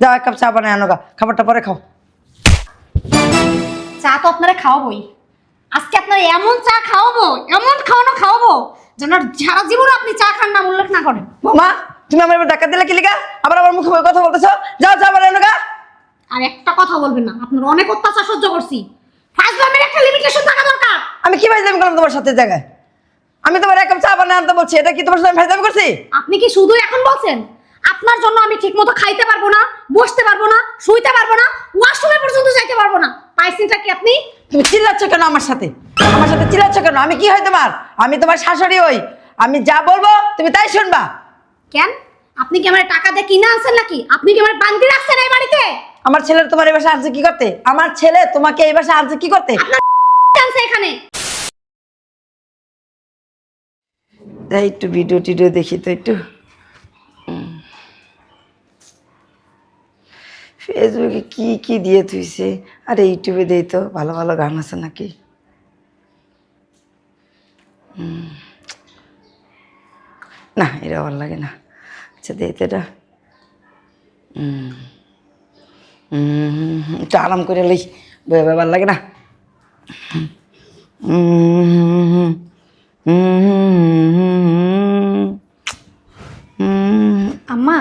যাও 1 কাপ চা বানায় আনো গা, খাবারটা পরে খাও। চা তো আপনারা খাওয়াবোই, আজকে আপনার এমন চা খাওয়াবো, এমন খাওয়ানো খাওয়াবো যেন সারা জীবন আপনি চা খান না, উল্লেখ না করেন। বৌমা তুমি আমার এবার ডাক্তার দিলে কি লিগা? আবার আমার মুখে মুখে কথা বলতেছো। যাও চা বানায় আনো গা। আর একটা কথা বলবেন না, আপনার অনেক অত্যাচার সহ্য করছি। ফাজলামের একটা লিমিটেশন থাকা দরকার। আমি কি ভাইজামি করলাম তোমার সাথে জায়গায়? আমি তোমার 1 কাপ চা বানায় আনতে বলছি, এটা কি তোমার সাথে আমি ভাইজামি করছি? আপনি কি শুধু এখন বলছেন আপনার জন্য আমি ঠিকমতো খাইতে পারবো না, বসতে পারবো না, শুইতে পারবো না, ওয়াশরুমে পর্যন্ত যাইতে পারবো না? পাইছেনটা কি আপনি? তুমি চিল্লাচ্ছ কেন আমার সাথে? আমার সাথে চিল্লাচ্ছ কেন? আমি কি হয় তোমার? আমি তোমার শাশুড়ি হই। আমি যা বলবো তুমি তাই শুনবা। কেন? আপনি কি আমার টাকা দিয়ে কিনে আনছেন নাকি? আপনি কি আমার বান্দি রাখছেন এই বাড়িতে? আমার ছেলের তোমার এই বাসায় আনছে কি করতে? আমার ছেলে তোমাকে এই বাসায় আনছে কি করতে? আপনার আনছে এখানে। যাই একটু ভিডিও টিডিও দেখি তো একটু। ফেসবুকে কি কি দিয়ে থুইছে, আরে ইউটিউবে দেই তো, ভালো ভালো গান আছে নাকি। না এটা ভালো লাগে না। আচ্ছা দেই তো এটা। একটু আরাম করে লই, বয়ে বয়ে ভালো লাগে না। আম্মা,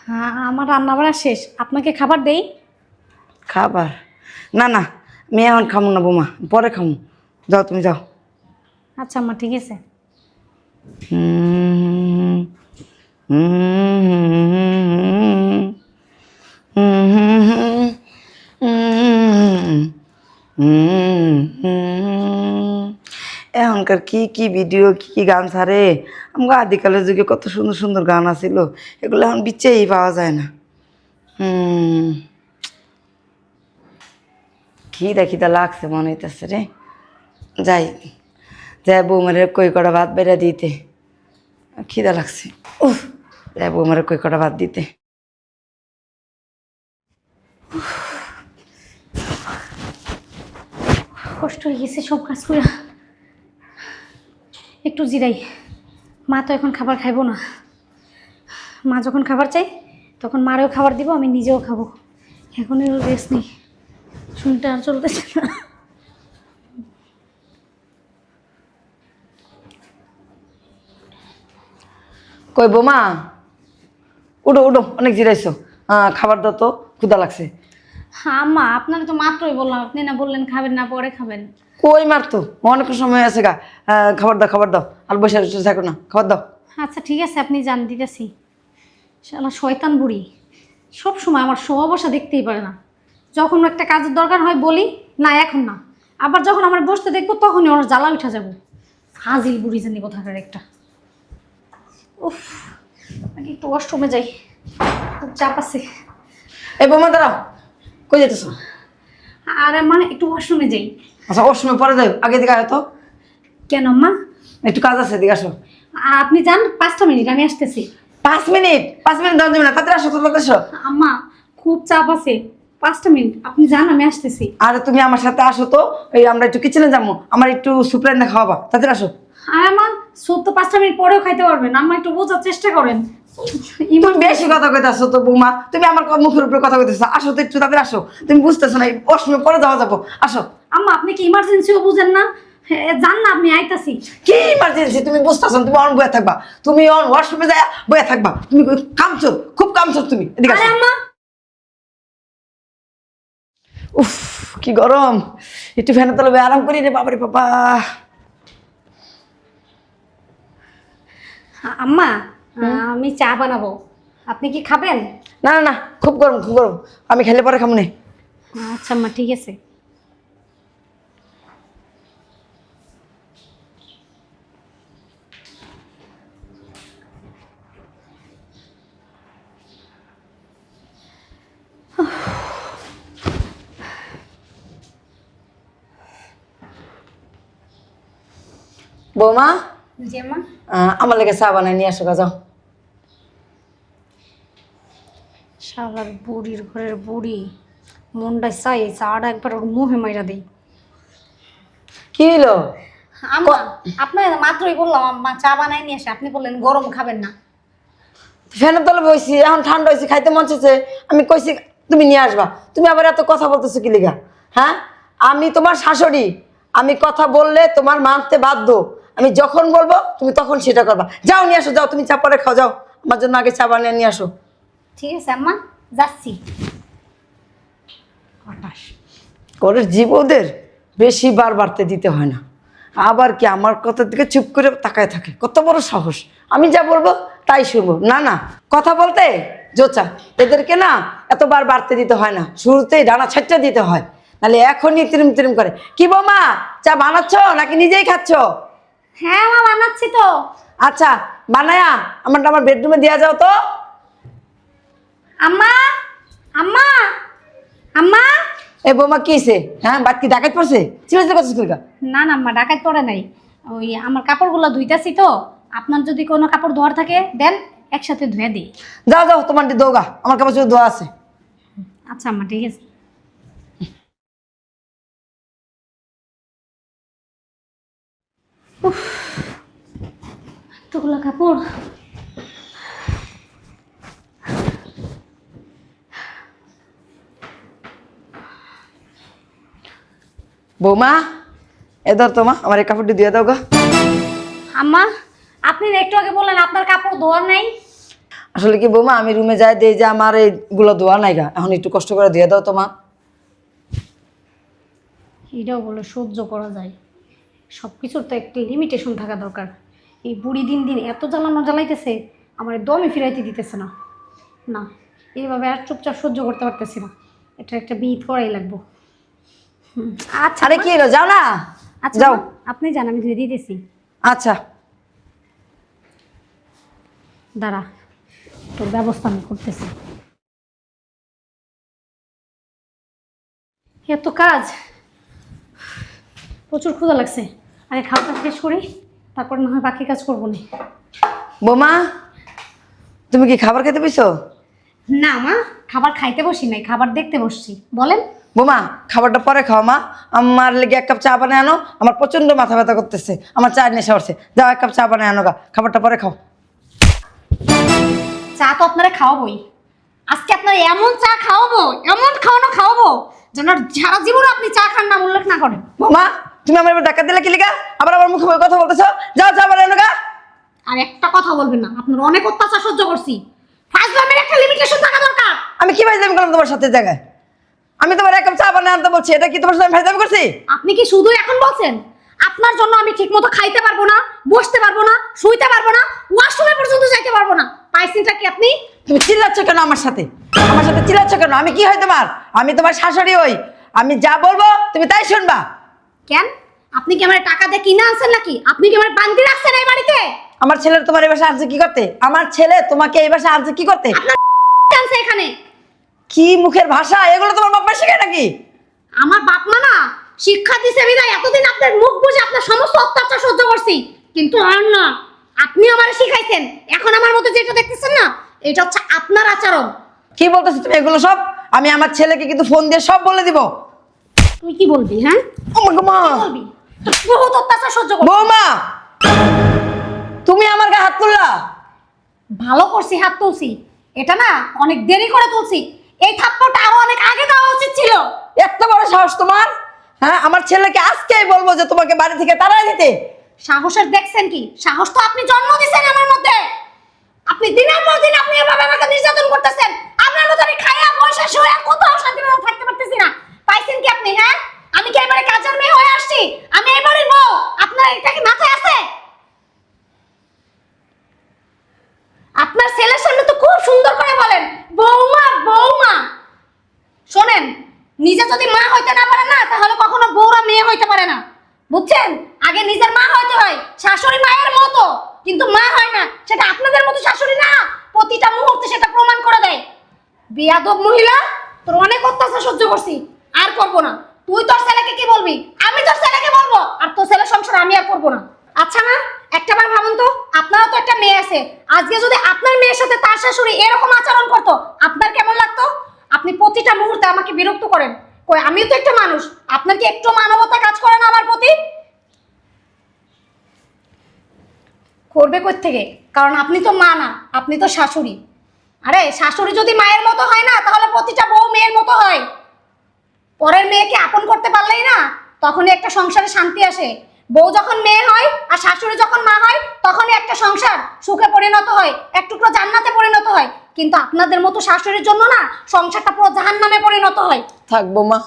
হ্যাঁ আমার রান্না বাড়া শেষ, আপনাকে খাবার দেই? খাবার? না না, আমি এখন খামো না বৌমা, পরে খামো। যাও তুমি যাও। আচ্ছা আম্মা ঠিক আছে। এখনকার কি কি ভিডিও, কি কি গান ছাড়ে। আমাকে আদিকালের যুগে কত সুন্দর সুন্দর গান আছিল, এগুলো এখন বিচেই পাওয়া যায় না। খিদা খিদা লাগছে মনে হইতেছে রে। যাই যাই বৌমারে কই কটা ভাত বেড়া দিতে, খিদা লাগছে। উফ, যাই বৌমারে কই কটা ভাত দিতে। কষ্ট হয়ে গেছে সব কাজ করে, একটু জিরাই। মা তো এখন খাবার খাইবো না, মা যখন খাবার চাই তখন মারেও খাবার দিব, আমি নিজেও খাবো। এখন রেস্ট নেই, শুনতে আর চলতেছে না। কই বৌমা, উঠো উঠো, অনেক জিরাইছো। খাবার দাও তো, ক্ষুধা লাগছে। হ্যাঁ আম্মা, আপনারা তো মাত্রই বললাম, আপনি না বললেন খাবেন না, পরে খাবেন। কই মারতো, অনেক সময় আছে গা। খাবার দাও খাবার দাও, আর বসে বসে থাকো না, খাবার দাও। আচ্ছা ঠিক আছে, আপনি জান দিতেছি। শালা শয়তান বুড়ি, সব সময় আমার শোয়া বসা দেখতেই পারে না। যখন একটা কাজের দরকার হয় বলি না এখন না, আবার যখন আমার বসতে দেখবো তখনই ওর জ্বালা উঠা যাবো। ফাজিল বুড়ি জানি কোথাকার একটা। উফ, আগে একটু ওয়াশরুমে যাই, খুব চাপ আছে। এই বৌমা দাঁড়াও, কই যেতেছো? আর মানে একটু ওয়াশরুমে যাই। আচ্ছা ওর সময় পরে যাও, আগে দিকে আয় তো। কেন আম্মা? একটু কাজ আছে, দিকে আসো। আপনি যান, 5টা মিনিট আমি আসতেছি। 5 মিনিট? 5 মিনিট দাও যাবে না, তাড়াতাড়ি আসো, তাড়াতাড়ি আসো। আম্মা খুব চাপ আছে, 5টা মিনিট আপনি যান, আমি আসতেছি। আরে তুমি আমার সাথে আসো তো, এই আমরা একটু কিচেনে যাবো, আমার একটু সুপ রান্না খাওয়াবা, তাড়াতাড়ি আসো। আর আমার স্যুপ তো 5টা মিনিট পরেও খাইতে পারবেন, আম্মা একটু বোঝার চেষ্টা করেন। তুমি বেশি কথা কইতাছো তো বৌমা, তুমি আমার মুখের উপরে কথা কইতেছো। আসো তো একটু, তাড়াতাড়ি আসো। তুমি বুঝতেছো না, ওর সময় পরে যাওয়া যাবো, আসো। আম্মা আপনি কি ইমার্জেন্সিও বুঝেন না? যান না, আপনি আইতাছি। কি ইমার্জেন্সি তুমি বুঝতেছো না? তুমি অন বয়ে থাকবা, তুমি অন ওয়াশরুমে যায় বয়ে থাকবা। তুমি কামচোর, খুব কামচোর তুমি, এদিকে আরে আসো। আম্মা, উফ কি গরম, একটু ফ্যানের তলে বয়ে আরাম করি রে বাবারে বাবা। আম্মা আমি চা বানাবো, আপনি কি খাবেন? না না না, খুব গরম খুব গরম, আমি খেলে পরে খামু নে। আচ্ছা আম্মা ঠিক আছে। বৌমা, জি আম্মা। আমার লেগে চা বানাই নিয়ে আসো গা, যাও। শালার বুড়ির ঘরের বুড়ি, মনটা চাই চাটা একবার ওর মুখে মাইরা দেই। কি হলো? আম্মা আপনার মাত্রই বললাম আম্মা চা বানাই নিয়ে আসে, আপনি বললেন গরম খাবেন না। ফ্যানের তলে বইছি, এখন ঠান্ডা হয়েছে, খাইতে মন চাইছে, আমি কইছি তুমি নিয়ে আসবা। তুমি আবার এত কথা বলতেছো কি লিগা? হ্যাঁ, আমি তোমার শাশুড়ি, আমি কথা বললে তোমার মানতে বাধ্য। আমি যখন বলবো তুমি তখন সেটা করবা। যাও নিয়ে আসো, যাও, তুমি চা পরে খাও, যাও আমার জন্য আগে চা বানিয়ে নিয়ে আসো। ঠিক আছে আম্মা, যাচ্ছি। করে জীবদের বেশি বার বাড়তে দিতে হয় না। আবার কি আমার কথার দিকে চুপ করে তাকায় থাকে, কত বড় সাহস! আমি যা বলবো তাই শুনবো। না না, কথা বলতে জোচা, এদেরকে না এতবার বাড়তে দিতে হয় না, শুরুতেই ডানা ছাড়তে দিতে হয়, নাহলে এখনই তিরিম তিরিম করে। কি বৌমা, চা বানাচ্ছ নাকি নিজেই খাচ্ছ? হ্যাঁ মা, বানাচ্ছি তো। আচ্ছা বানায়া আমার বেডরুমে দেওয়া যাও তো। আম্মা, আম্মা, আম্মা। এ বৌমা কি হয়েছে? হ্যাঁ, বাদ কি ডাকাত পড়ছে? চিল্লাচিল্লি করছিস তুই? না না আম্মা, ডাকাত পড়ে নাই। ওই আমার কাপড়গুলো ধুইতাছি তো, আপনার যদি কোনো কাপড় ধোয়ার থাকে দেন, একসাথে ধুয়ে দিই। যাও যাও, তোমার দৌগা, আমার কাপড় শুধু ধোয়া আছে। আচ্ছা আম্মা, ঠিক আছে। উফ, এতগুলো কাপড়। বৌমা, এ ধর তোমা, আমার এই কাপড়টি দিয়ে দাও গা। আম্মা, আপনি না একটু আগে বললেন আপনার কাপড় ধোয়ার নাই। আসলে কি বৌমা, আমি রুমে যাই দেই যে আমার এইগুলো ধোয়া নাই গা, এখন একটু কষ্ট করে দিয়ে দাও তোমা। এটাও বলে সহ্য করা যায়, সব কিছুর তো একটি লিমিটেশন থাকা দরকার। এই বুড়ি দিন দিন এত জ্বালাইতেছে, আমার দমই ফিরাইতে দিতেছে না। না, এইভাবে আর চুপচাপ সহ্য করতে পারতেছি না, এটা একটা বিহিত করাই লাগবো। আচ্ছা, আরে কি হলো, যাও না। আচ্ছা যাও। আপনি জান, আমি ধুয়ে দিতেছি। আচ্ছা দাঁড়া, তোর ব্যবস্থা আমি করতেছি। এত কাজ, প্রচুর ক্ষুধা লাগছে। আরে খাওয়াটা শেষ করি, তারপর না হয় বাকি কাজ করবো না। বৌমা, তুমি কি খাবার খেতে পেয়েছো? না মা, খাবার খাইতে বসি নাই, খাবার দেখতে বসছি। বলেন। বৌমা, খাবারটা পরে খাও মা, আমার লেগে এক কাপ চা বানায় আনো, আমার প্রচন্ড মাথা ব্যথা করতেছে, আমার চা নেশা উঠছে। যাও এক কাপ চা বানায় আনো গা, খাবারটা পরে খাও। চা তো আপনারা খাওয়াবোই, আজকে আপনারা এমন চা খাওয়াবো, এমন খাওয়াবো যেন সারা জীবন আপনি চা খান নাম উল্লেখ না করেন। বৌমা, তুমি আমার এবার ডাকা দিলে কি লিগা? আবার আমার মুখে মুখে কথা বলতেছো। যাও চা বানায় আনো গা। আর একটা কথা বলবেন না, আপনার অনেক অত্যাচার সহ্য করছি। ফাজলামের একটা লিমিটেশন থাকা দরকার। আমি কি ফাইজলামি করলাম তোমার সাথে জায়গায়? আমি তোমার এক কাপ চা বানায় আনতে বলছি, এটা কি তোমার সাথে আমি ফাইজলামি করছি? আপনি কি শুধু এখন বলছেন আপনার জন্য আমি ঠিকমতো খাইতে পারবো না, বসতে পারবো না, শুইতে পারবো না, ওয়াশরুমে পর্যন্ত যাইতে পারবো না? পাইছেনটা কি আপনি? তুমি চিল্লাচ্ছ কেন আমার সাথে? আমার সাথে চিল্লাচ্ছ কেন? আমি কি হয় তোমার? আমি তোমার শাশুড়ি হই, আমি যা বলবো তুমি তাই শুনবা। কেন? আপনি কি আমার টাকা দিয়ে কিনে আনছেন নাকি? আপনি কি আমার বান্দি রাখছেন এই বাড়িতে? আমার ছেলে তোমার এই বাসায় আনছে কি করতে? আমার ছেলে তোমাকে এই বাসায় আনছে কি করতে? আপনার আনছে এখানে। কি মুখের ভাষা এগুলো? তোমার বাবা শেখায় নাকি? আমার বাপ মা না শিক্ষা দিছে বিদায় এতদিন আপনার মুখ বুঝে আপনার সমস্ত অত্যাচার সহ্য করছি, কিন্তু আর না, আপনি আমারে শিখাইছেন। এখন আমার মতো যেটা দেখতেছেন না, এটা হচ্ছে আপনার আচরণ। কি বলতেছো তুমি এগুলো সব? আমি আমার ছেলেকে কিন্তু ফোন দিয়ে সব বলে দিব। তুই কি বলবি? হ্যাঁ, আমাকে মা কি বলবি? বহুত অত্যাচার সহ্য করছি। বৌমা, তুমি আমার গায়ে হাত তুললা। ভালো করছি, হাত তুলছি, এটা না অনেক দেরি করে তুলছি। এই থাপ্পড়টা আরো অনেক আগে দেওয়া উচিত ছিল। এত বড় সাহস তোমার? হ্যাঁ, আমার ছেলেকে আজকেই বলবো যে তোমাকে বাড়ি থেকে তাড়াই দিতে। সাহসের দেখছেন কি? সাহস তো আপনি জন্ম দিয়েছেন আমার মধ্যে। আপনি দিনের পর দিন আপনি এভাবে আমাকে নির্যাতন করতেছেন। আপনার মতো আমি খাইয়া পয়সা শুয়ে আর কোথাও শান্তিভাবে থাকতে পারতেছি না। পাইছেন কি আপনি? হ্যাঁ, আমি কি এবারে কাজের মেয়ে হয়ে আসছি? আমি এবারে বউ। আপনার এটা কি মাথায় আছে? আপনার ছেলের সামনে তো খুব সুন্দর করে বলেন বৌমা বৌমা। শোনেন, নিজে যদি মা হইতে না পারে না, তাহলে কখনো বউরা মেয়ে হইতে পারে না, বুঝছেন? আগে নিজের মা হইতে হয়, শাশুড়ি মায়ের মতো, কিন্তু মা হয় না। সেটা আপনাদের মতো শাশুড়ি না, প্রতিটা মুহূর্তে সেটা প্রমাণ করে দেয়। বেয়াদব মহিলা, তোর অনেক অত্যাচার সহ্য করছি, আর করব না। তুই তোর ছেলেকে কি বলবি? আমি তোর ছেলেকে বলবো, আর তোর ছেলের সংসার আমি আর করবো না। আচ্ছা না, একটাবার ভাবুন তো, আপনারও তো একটা মেয়ে আছে। আজকে যদি আপনার মেয়ের সাথে তার শাশুড়ি এরকম আচরণ করতো, আপনার কেমন লাগতো? আপনি প্রতিটা মুহূর্তে আমাকে বিরক্ত করেন। কই, আমিও তো একটা মানুষ। আপনার কি একটু মানবতা কাজ করে না আমার প্রতি? করবে কোত্থেকে? কারণ আপনি তো মা না, আপনি তো শাশুড়ি। আরে শাশুড়ি যদি মায়ের মতো হয় না, তাহলে প্রতিটা বউ মেয়ের মতো হয়। পরের মেয়েকে আপন করতে পারলেই না, তখনই একটা সংসারে শান্তি আসে। বউ যখন মেয়ে হয় আর শাশুড়ি যখন মা হয়, তখনই একটা সংসার সুখে পরিণত হয়, এক টুকরো জান্নাতে পরিণত হয়। কিন্তু আপনাদের মতো শাশুড়ির জন্য না, সংসারটা পুরো জাহান্নামে পরিণত হয়। থাক বোমা,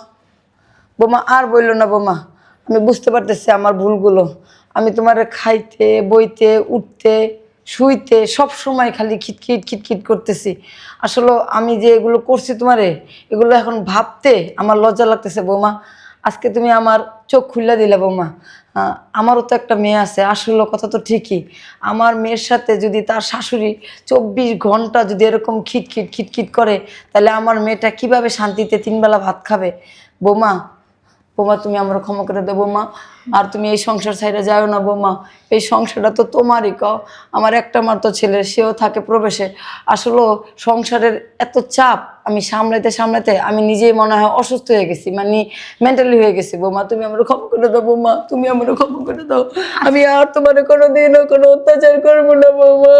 বোমা আর বললো না বোমা। আমি বুঝতে পারতেছি আমার ভুলগুলো। আমি তোমার খাইতে বইতে উঠতে শুইতে সব সময় খালি খিটখিট খিটখিট করতেছি। আসলে আমি যে এগুলো করছি তোমারে, এগুলো এখন ভাবতে আমার লজ্জা লাগতেছে বৌমা। আজকে তুমি আমার চোখ খুলে দিলে বৌমা। আমারও তো একটা মেয়ে আছে, আসলে কথা তো ঠিকই। আমার মেয়ের সাথে যদি তার শাশুড়ি 24 ঘন্টা যদি এরকম খিটখিট খিটখিট করে, তাহলে আমার মেয়েটা কিভাবে শান্তিতে 3 বেলা ভাত খাবে? বৌমা, বৌমা তুমি আমার ক্ষমা করে দেবো বৌমা। আর তুমি এই সংসার ছাইড়া যাও না বৌমা। এই সংসারটা তো তোমারই, কও। আমার একটা মাত্র ছেলে, সেও থাকে প্রবেশে। আসলে সংসারের এত চাপ আমি সামলাতে সামলাতে আমি নিজেই মনে হয় অসুস্থ হয়ে গেছি, মানে মেন্টালি হয়ে গেছি বৌমা। তুমি আমার ক্ষমা করে দাও বৌমা, তুমি আমার ক্ষমা করে দাও। আমি আর তোমার কোনোদিনও কোনো অত্যাচার করবো না বৌমা,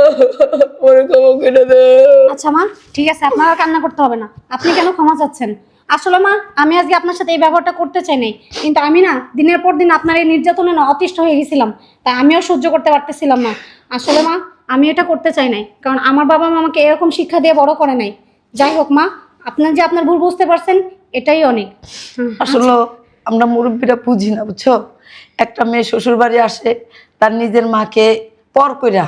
আমার ক্ষমা করে দাও। আচ্ছা মা, ঠিক আছে, আপনার আর কান্না করতে হবে না। আপনি কেন ক্ষমা চাচ্ছেন? আসলে মা, আমি আজকে আপনার সাথে এই ব্যবহারটা করতে চাই নাই, কিন্তু আমি না দিনের পর দিন আপনার এই নির্যাতনে না অতিষ্ঠ হয়ে গেছিলাম। তাই আমিও সহ্য করতে পারতেছিলাম না। আসলে মা, আমি এটা করতে চাই নাই, কারণ আমার বাবা মা আমাকে এরকম শিক্ষা দিয়ে বড় করে নাই। যাই হোক মা, আপনার যে আপনার ভুল বুঝতে পারছেন, এটাই অনেক। আসলে আমরা মুরব্বীরা বুঝি না, বুঝছো। একটা মেয়ে শ্বশুর বাড়ি আসে তার নিজের মাকে পর কইরা,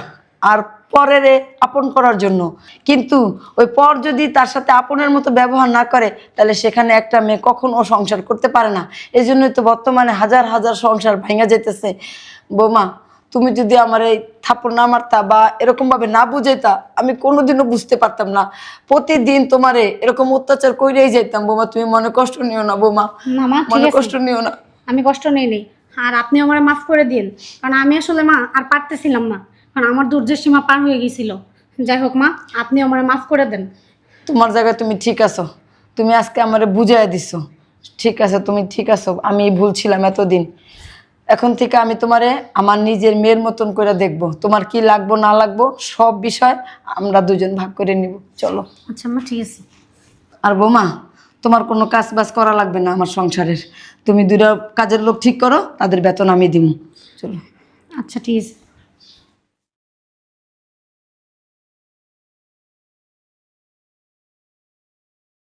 আর পরের আপন করার জন্য। কিন্তু ওই পর যদি তার সাথে আপনের মতো ব্যবহার না করে, তাহলে সেখানে একটা মেয়ে কখনো সংসার করতে পারে না। এই জন্যই তো বর্তমানে হাজার হাজার সংসার ভেঙে যেতেছে। বৌমা, তুমি যদি আমার এই থাপ্পড় না মারতা বা এরকমভাবে না বুঝাইতা, আমি কোনোদিনও বুঝতে পারতাম না। প্রতিদিন তোমারে এরকম অত্যাচার কইরেই যাইতাম বৌমা। তুমি মনে কষ্ট নিও না বৌমা, না মা, ঠিক মনে আছে, কষ্ট নিও না। আমি কষ্ট নেই নেই। আর আপনি আমার মাফ করে দিন, কারণ আমি আসলে মা আর পারতেছিলাম না, কারণ আমার ধৈর্যের সীমা পার হয়ে গেছিল। যাই হোক মা, আপনি আমার মাফ করে দেন। তোমার জায়গায় তুমি ঠিক আছো, তুমি আজকে আমারে বুঝাই দিছো। ঠিক আছে, তুমি ঠিক আছো, আমি ভুল ছিলাম এতদিন। এখন থেকে আমি তোমারে আমার নিজের মেয়ের মতন করে দেখবো। তোমার কি লাগবো না লাগবো সব বিষয় আমরা দুজন ভাগ করে নিব, চলো। আচ্ছা মা, ঠিক আছে। আর বৌমা, তোমার কোনো কাজ বাজ করা লাগবে না আমার সংসারের। তুমি দুটো কাজের লোক ঠিক করো, তাদের বেতন আমি দিব, চলো। আচ্ছা ঠিক আছে।